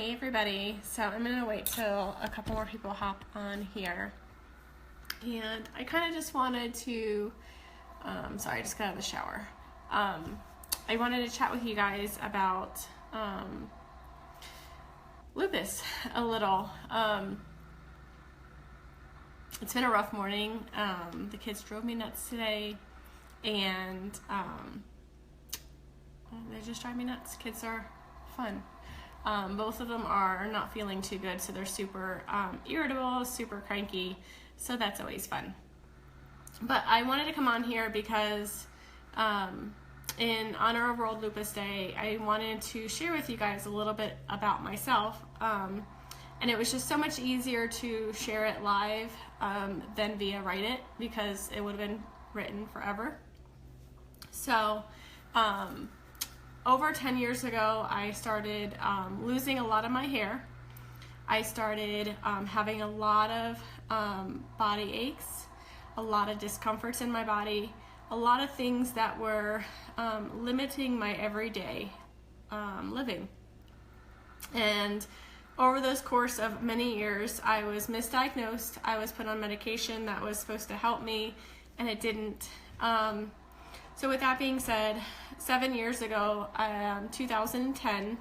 Hey everybody, so I'm gonna wait till a couple more people hop on here, and I kind of just wanted to, sorry, I just got out of the shower. I wanted to chat with you guys about lupus a little. It's been a rough morning. The kids drove me nuts today, and they just drive me nuts. Kids are fun. Both of them are not feeling too good, so they're super irritable, super cranky, so that's always fun. But I wanted to come on here because in honor of World Lupus Day, I wanted to share with you guys a little bit about myself, and it was just so much easier to share it live than via write it, because it would have been written forever. So over 10 years ago, I started losing a lot of my hair. I started having a lot of body aches, a lot of discomforts in my body, a lot of things that were limiting my everyday living. And over those course of many years, I was misdiagnosed. I was put on medication that was supposed to help me, and it didn't. So with that being said, 7 years ago, 2010,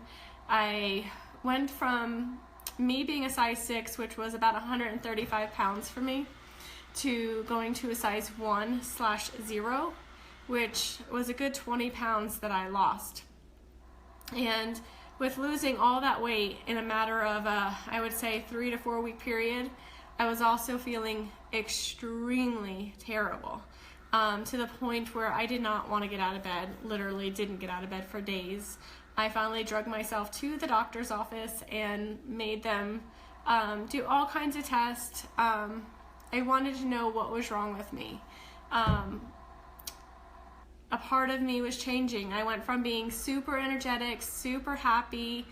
I went from me being a size 6, which was about 135 pounds for me, to going to a size 1/0, which was a good 20 pounds that I lost. And with losing all that weight in a matter of, I would say, 3 to 4 week period, I was also feeling extremely terrible. To the point where I did not want to get out of bed, literally didn't get out of bed for days. I finally drugged myself to the doctor's office and made them do all kinds of tests. I wanted to know what was wrong with me. A part of me was changing. I went from being super energetic, super happy,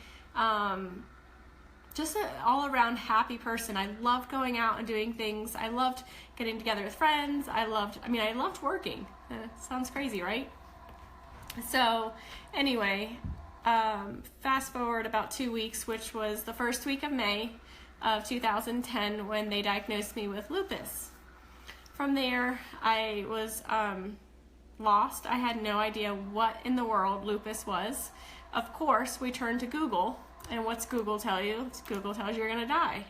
just an all-around happy person. I loved going out and doing things. I loved getting together with friends. I loved working. Sounds crazy, right? So anyway, fast forward about 2 weeks, which was the first week of May of 2010 when they diagnosed me with lupus. From there, I was lost. I had no idea what in the world lupus was. Of course, we turned to Google. And what's Google tell you? Google tells you you're gonna die.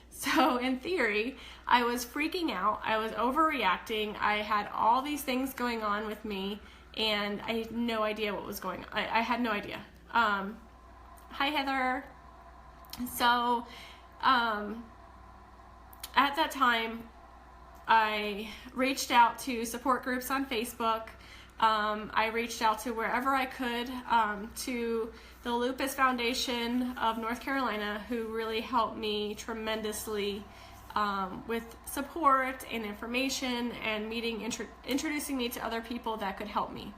So in theory, I was freaking out. I was overreacting. I had all these things going on with me, and I had no idea what was going on. I had no idea. Hi, Heather. So at that time, I reached out to support groups on Facebook. I reached out to wherever I could, to the Lupus Foundation of North Carolina, who really helped me tremendously with support and information and introducing me to other people that could help me.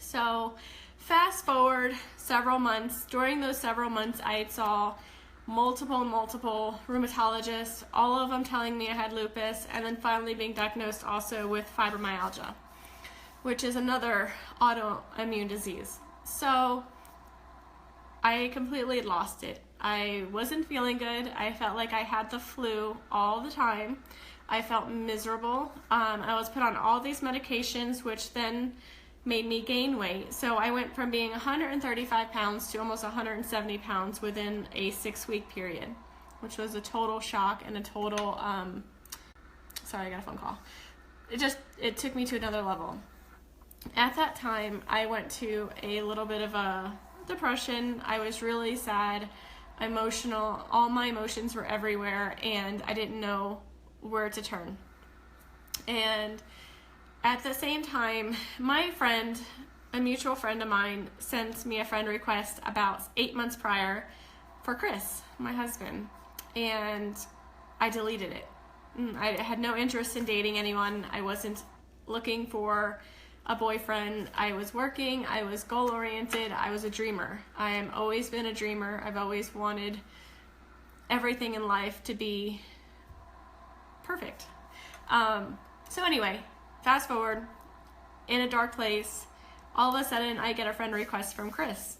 So fast forward several months. During those several months, I saw multiple rheumatologists, all of them telling me I had lupus, and then finally being diagnosed also with fibromyalgia, which is another autoimmune disease. So I completely lost it. I wasn't feeling good. I felt like I had the flu all the time. I felt miserable. I was put on all these medications, which then made me gain weight. So I went from being 135 pounds to almost 170 pounds within a 6 week period, which was a total shock and a total, sorry, I got a phone call. It took me to another level. At that time, I went to a little bit of a depression. I was really sad, emotional. All my emotions were everywhere, and I didn't know where to turn. And at the same time, my friend, a mutual friend of mine, sent me a friend request about 8 months prior for Chris, my husband, and I deleted it. I had no interest in dating anyone. I wasn't looking for a boyfriend. I was working. I was goal-oriented. I was a dreamer. I have always been a dreamer. I've always wanted everything in life to be perfect. So anyway, fast forward, in a dark place, all of a sudden I get a friend request from Chris.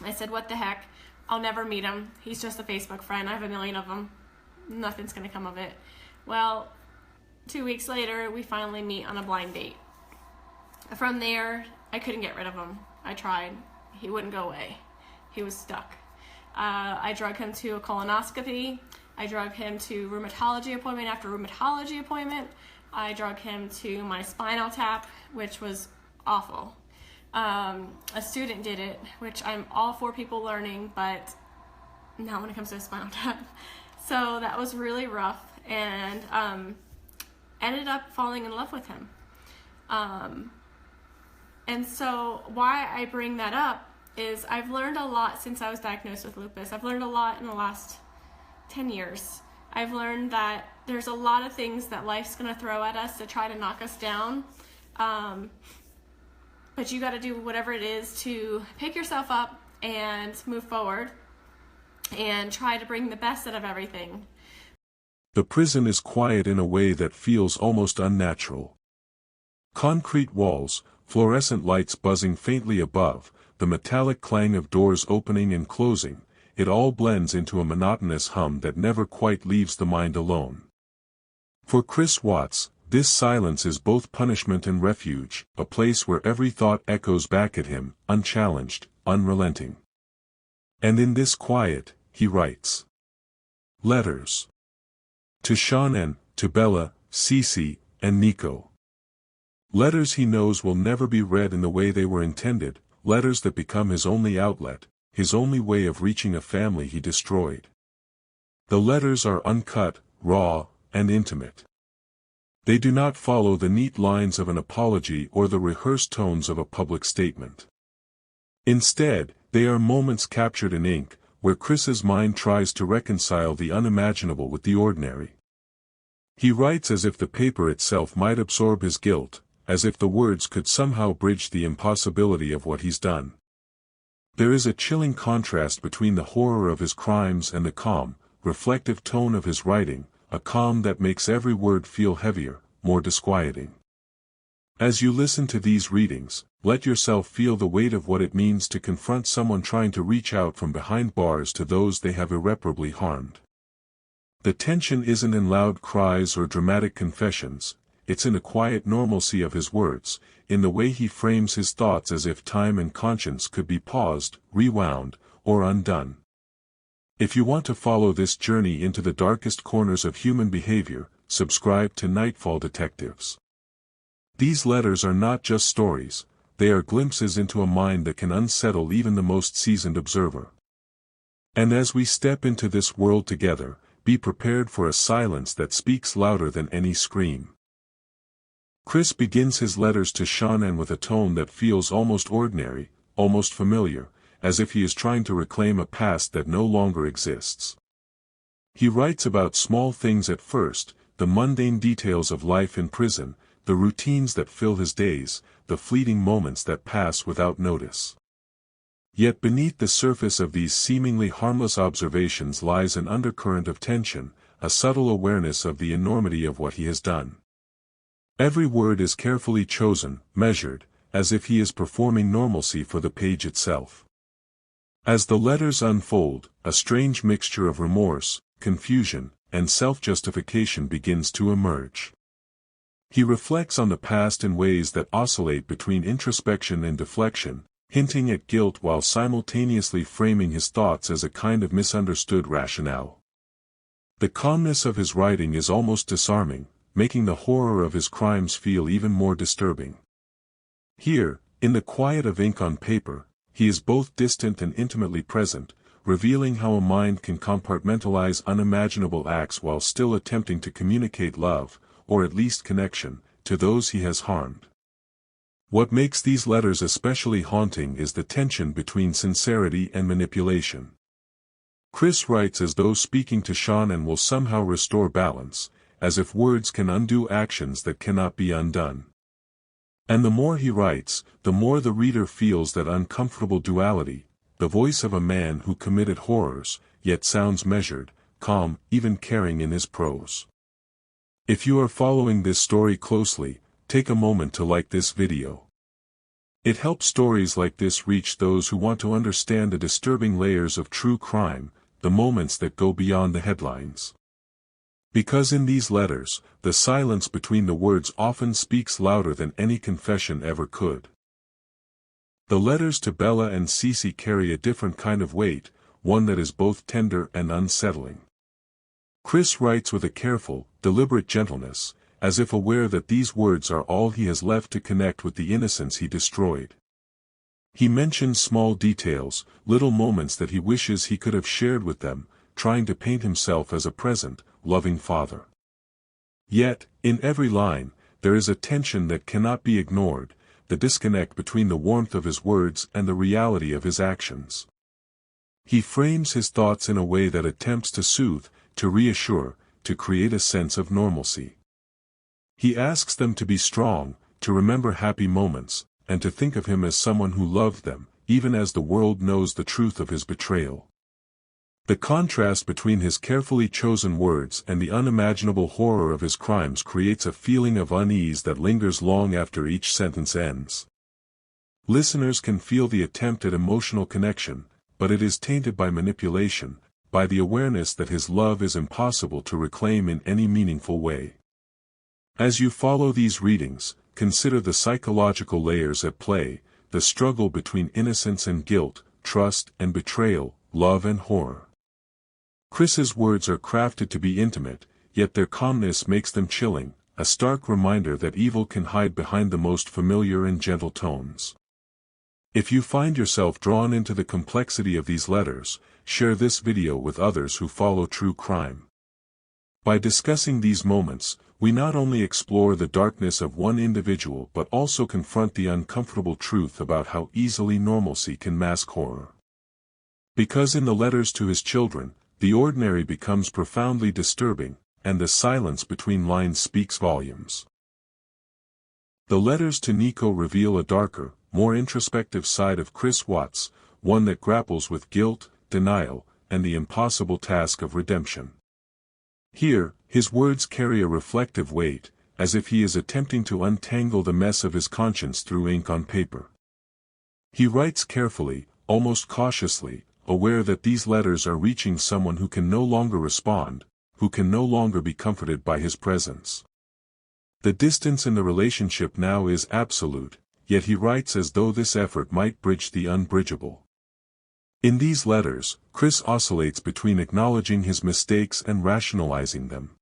I said, what the heck? I'll never meet him. He's just a Facebook friend. I have a million of them. Nothing's going to come of it. Well, 2 weeks later, we finally meet on a blind date. From there, I couldn't get rid of him. I tried. He wouldn't go away. He was stuck. I drug him to a colonoscopy. I drug him to rheumatology appointment after rheumatology appointment. I drug him to my spinal tap, which was awful. A student did it, which I'm all for people learning, but not when it comes to a spinal tap. So that was really rough, and ended up falling in love with him. And so why I bring that up is I've learned a lot since I was diagnosed with lupus. I've learned a lot in the last 10 years. I've learned that there's a lot of things that life's going to throw at us to try to knock us down. But you got to do whatever it is to pick yourself up and move forward and try to bring the best out of everything. The prison is quiet in a way that feels almost unnatural. Concrete walls, fluorescent lights buzzing faintly above, the metallic clang of doors opening and closing, it all blends into a monotonous hum that never quite leaves the mind alone. For Chris Watts, this silence is both punishment and refuge, a place where every thought echoes back at him, unchallenged, unrelenting. And in this quiet, he writes letters. To Shanann, to Bella, CeCe, and Nico. Letters he knows will never be read in the way they were intended, letters that become his only outlet, his only way of reaching a family he destroyed. The letters are uncut, raw, and intimate. They do not follow the neat lines of an apology or the rehearsed tones of a public statement. Instead, they are moments captured in ink, where Chris's mind tries to reconcile the unimaginable with the ordinary. He writes as if the paper itself might absorb his guilt, as if the words could somehow bridge the impossibility of what he's done. There is a chilling contrast between the horror of his crimes and the calm, reflective tone of his writing, a calm that makes every word feel heavier, more disquieting. As you listen to these readings, let yourself feel the weight of what it means to confront someone trying to reach out from behind bars to those they have irreparably harmed. The tension isn't in loud cries or dramatic confessions, it's in the quiet normalcy of his words, in the way he frames his thoughts as if time and conscience could be paused, rewound, or undone. If you want to follow this journey into the darkest corners of human behavior, subscribe to Nightfall Detectives. These letters are not just stories, they are glimpses into a mind that can unsettle even the most seasoned observer. And as we step into this world together, be prepared for a silence that speaks louder than any scream. Chris begins his letters to Shanann with a tone that feels almost ordinary, almost familiar, as if he is trying to reclaim a past that no longer exists. He writes about small things at first, the mundane details of life in prison, the routines that fill his days, the fleeting moments that pass without notice. Yet beneath the surface of these seemingly harmless observations lies an undercurrent of tension, a subtle awareness of the enormity of what he has done. Every word is carefully chosen, measured, as if he is performing normalcy for the page itself. As the letters unfold, a strange mixture of remorse, confusion, and self-justification begins to emerge. He reflects on the past in ways that oscillate between introspection and deflection, hinting at guilt while simultaneously framing his thoughts as a kind of misunderstood rationale. The calmness of his writing is almost disarming, making the horror of his crimes feel even more disturbing. Here, in the quiet of ink on paper, he is both distant and intimately present, revealing how a mind can compartmentalize unimaginable acts while still attempting to communicate love, or at least connection, to those he has harmed. What makes these letters especially haunting is the tension between sincerity and manipulation. Chris writes as though speaking to Shanann will somehow restore balance, as if words can undo actions that cannot be undone. And the more he writes, the more the reader feels that uncomfortable duality, the voice of a man who committed horrors, yet sounds measured, calm, even caring in his prose. If you are following this story closely, take a moment to like this video. It helps stories like this reach those who want to understand the disturbing layers of true crime, the moments that go beyond the headlines. Because in these letters, the silence between the words often speaks louder than any confession ever could. The letters to Bella and CeCe carry a different kind of weight, one that is both tender and unsettling. Chris writes with a careful, deliberate gentleness, as if aware that these words are all he has left to connect with the innocence he destroyed. He mentions small details, little moments that he wishes he could have shared with them, trying to paint himself as a present, loving father. Yet, in every line, there is a tension that cannot be ignored, the disconnect between the warmth of his words and the reality of his actions. He frames his thoughts in a way that attempts to soothe, to reassure, to create a sense of normalcy. He asks them to be strong, to remember happy moments, and to think of him as someone who loved them, even as the world knows the truth of his betrayal. The contrast between his carefully chosen words and the unimaginable horror of his crimes creates a feeling of unease that lingers long after each sentence ends. Listeners can feel the attempt at emotional connection, but it is tainted by manipulation, by the awareness that his love is impossible to reclaim in any meaningful way. As you follow these readings, consider the psychological layers at play, the struggle between innocence and guilt, trust and betrayal, love and horror. Chris's words are crafted to be intimate, yet their calmness makes them chilling, a stark reminder that evil can hide behind the most familiar and gentle tones. If you find yourself drawn into the complexity of these letters, share this video with others who follow true crime. By discussing these moments, we not only explore the darkness of one individual but also confront the uncomfortable truth about how easily normalcy can mask horror. Because in the letters to his children, the ordinary becomes profoundly disturbing, and the silence between lines speaks volumes. The letters to Nico reveal a darker, more introspective side of Chris Watts, one that grapples with guilt, denial, and the impossible task of redemption. Here, his words carry a reflective weight, as if he is attempting to untangle the mess of his conscience through ink on paper. He writes carefully, almost cautiously, aware that these letters are reaching someone who can no longer respond, who can no longer be comforted by his presence. The distance in the relationship now is absolute, yet he writes as though this effort might bridge the unbridgeable. In these letters, Chris oscillates between acknowledging his mistakes and rationalizing them.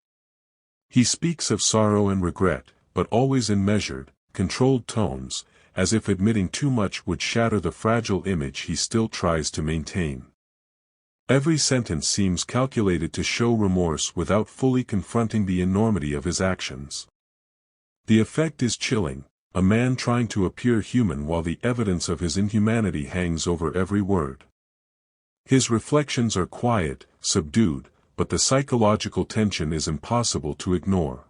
He speaks of sorrow and regret, but always in measured, controlled tones, as if admitting too much would shatter the fragile image he still tries to maintain. Every sentence seems calculated to show remorse without fully confronting the enormity of his actions. The effect is chilling, a man trying to appear human while the evidence of his inhumanity hangs over every word. His reflections are quiet, subdued, but the psychological tension is impossible to ignore.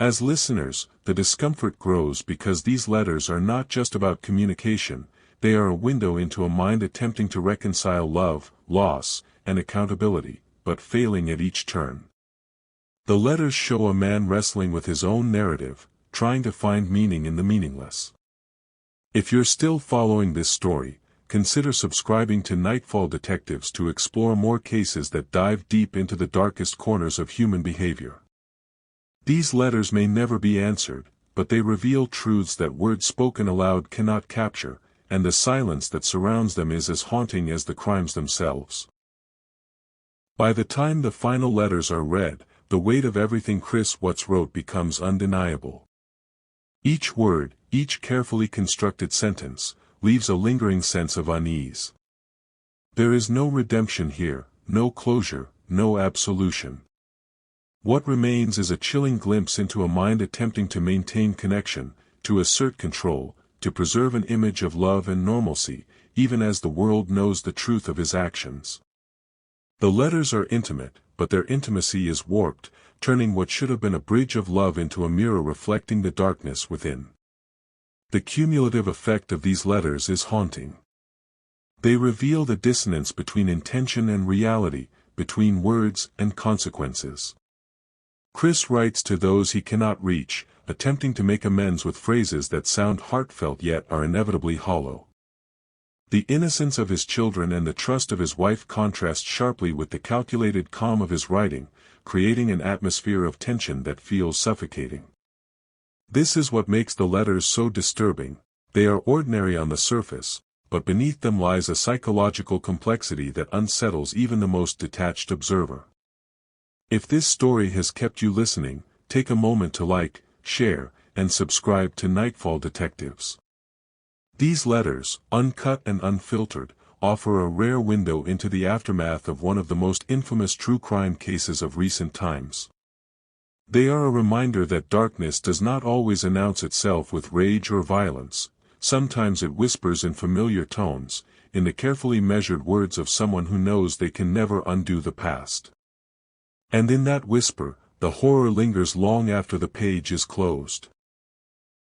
As listeners, the discomfort grows because these letters are not just about communication, they are a window into a mind attempting to reconcile love, loss, and accountability, but failing at each turn. The letters show a man wrestling with his own narrative, trying to find meaning in the meaningless. If you're still following this story, consider subscribing to Nightfall Detectives to explore more cases that dive deep into the darkest corners of human behavior. These letters may never be answered, but they reveal truths that words spoken aloud cannot capture, and the silence that surrounds them is as haunting as the crimes themselves. By the time the final letters are read, the weight of everything Chris Watts wrote becomes undeniable. Each word, each carefully constructed sentence, leaves a lingering sense of unease. There is no redemption here, no closure, no absolution. What remains is a chilling glimpse into a mind attempting to maintain connection, to assert control, to preserve an image of love and normalcy, even as the world knows the truth of his actions. The letters are intimate, but their intimacy is warped, turning what should have been a bridge of love into a mirror reflecting the darkness within. The cumulative effect of these letters is haunting. They reveal the dissonance between intention and reality, between words and consequences. Chris writes to those he cannot reach, attempting to make amends with phrases that sound heartfelt yet are inevitably hollow. The innocence of his children and the trust of his wife contrast sharply with the calculated calm of his writing, creating an atmosphere of tension that feels suffocating. This is what makes the letters so disturbing. They are ordinary on the surface, but beneath them lies a psychological complexity that unsettles even the most detached observer. If this story has kept you listening, take a moment to like, share, and subscribe to Nightfall Detectives. These letters, uncut and unfiltered, offer a rare window into the aftermath of one of the most infamous true crime cases of recent times. They are a reminder that darkness does not always announce itself with rage or violence. Sometimes it whispers in familiar tones, in the carefully measured words of someone who knows they can never undo the past. And in that whisper, the horror lingers long after the page is closed.